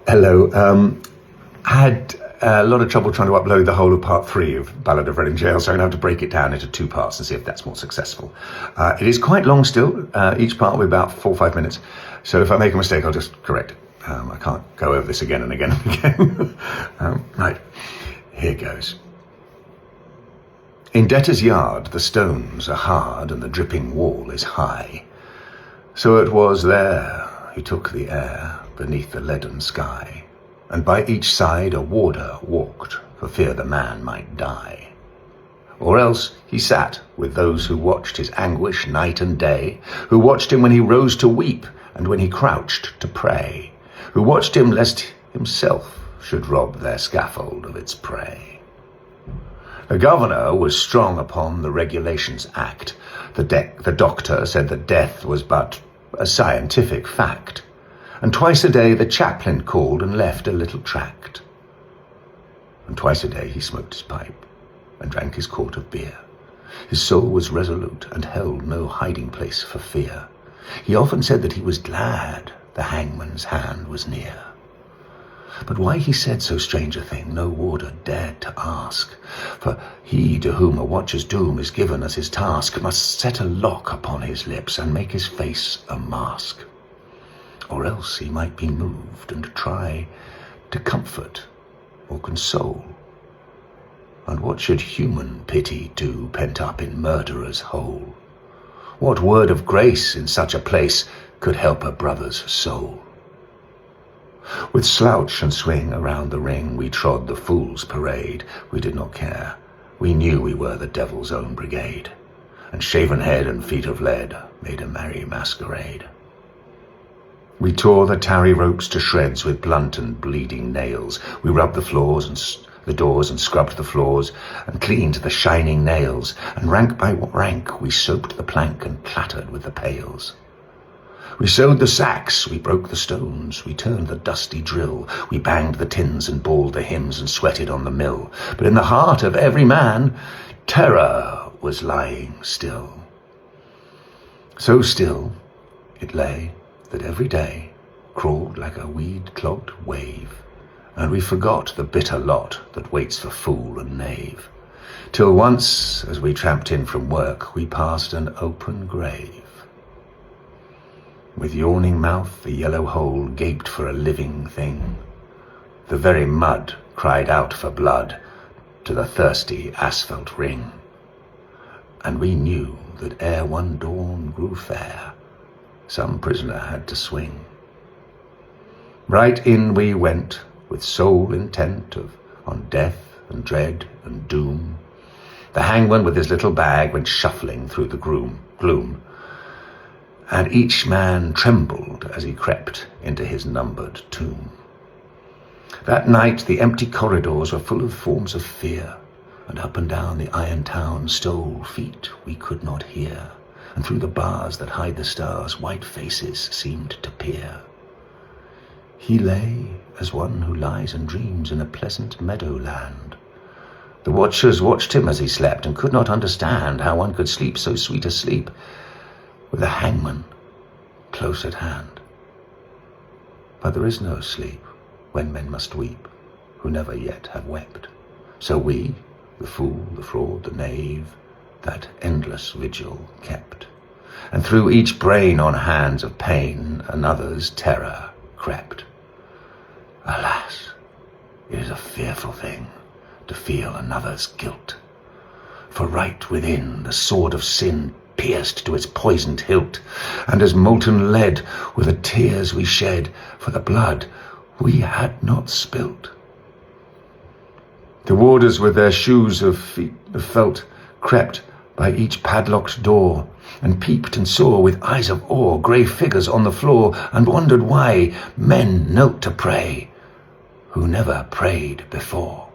Hello. I had a lot of trouble trying to upload the whole of part 3 of Ballad of Gaol, so I'm going to have to break it down into 2 parts and see if that's more successful. It is quite long still, each part will be about 4 or 5 minutes, so if I make a mistake I'll just correct it. I can't go over this again and again and again. Right, here goes. In debtor's yard the stones are hard and the dripping wall is high. So it was there he took the air beneath the leaden sky, and by each side a warder walked, for fear the man might die. Or else he sat with those who watched his anguish night and day, who watched him when he rose to weep and when he crouched to pray, who watched him lest himself should rob their scaffold of its prey. The governor was strong upon the Regulations Act. The doctor said that death was but a scientific fact, and twice a day the chaplain called and left a little tract. And twice a day he smoked his pipe and drank his quart of beer. His soul was resolute and held no hiding place for fear. He often said that he was glad the hangman's hand was near. But why he said so strange a thing no warder dared to ask, for he to whom a watcher's doom is given as his task must set a lock upon his lips and make his face a mask. Or else he might be moved and try to comfort or console. And what should human pity do pent up in murderer's hole? What word of grace in such a place could help a brother's soul? With slouch and swing around the ring we trod the fool's parade. We did not care, we knew we were the devil's own brigade, and shaven head and feet of lead made a merry masquerade. We tore the tarry ropes to shreds with blunt and bleeding nails. We rubbed the floors and the doors and scrubbed the floors and cleaned the shining nails, and rank by rank we soaped the plank and clattered with the pails. We sewed the sacks, we broke the stones, we turned the dusty drill, we banged the tins and bawled the hymns and sweated on the mill. But in the heart of every man, terror was lying still. So still it lay that every day crawled like a weed-clogged wave, and we forgot the bitter lot that waits for fool and knave, till once, as we tramped in from work, we passed an open grave. With yawning mouth the yellow hole gaped for a living thing. The very mud cried out for blood to the thirsty asphalt ring. And we knew that ere one dawn grew fair, some prisoner had to swing. Right in we went, with sole intent on death and dread and doom. The hangman with his little bag went shuffling through the gloom, and each man trembled as he crept into his numbered tomb. That night the empty corridors were full of forms of fear, and up and down the iron town stole feet we could not hear, and through the bars that hide the stars white faces seemed to peer. He lay as one who lies and dreams in a pleasant meadowland. The watchers watched him as he slept and could not understand how one could sleep so sweet a sleep with a hangman close at hand. But there is no sleep when men must weep who never yet have wept. So we, the fool, the fraud, the knave, that endless vigil kept, and through each brain on hands of pain another's terror crept. Alas, it is a fearful thing to feel another's guilt, for right within the sword of sin pierced to its poisoned hilt, and as molten lead were the tears we shed for the blood we had not spilt. The warders with their shoes of felt crept by each padlocked door, and peeped and saw with eyes of awe grey figures on the floor, and wondered why men knelt to pray who never prayed before.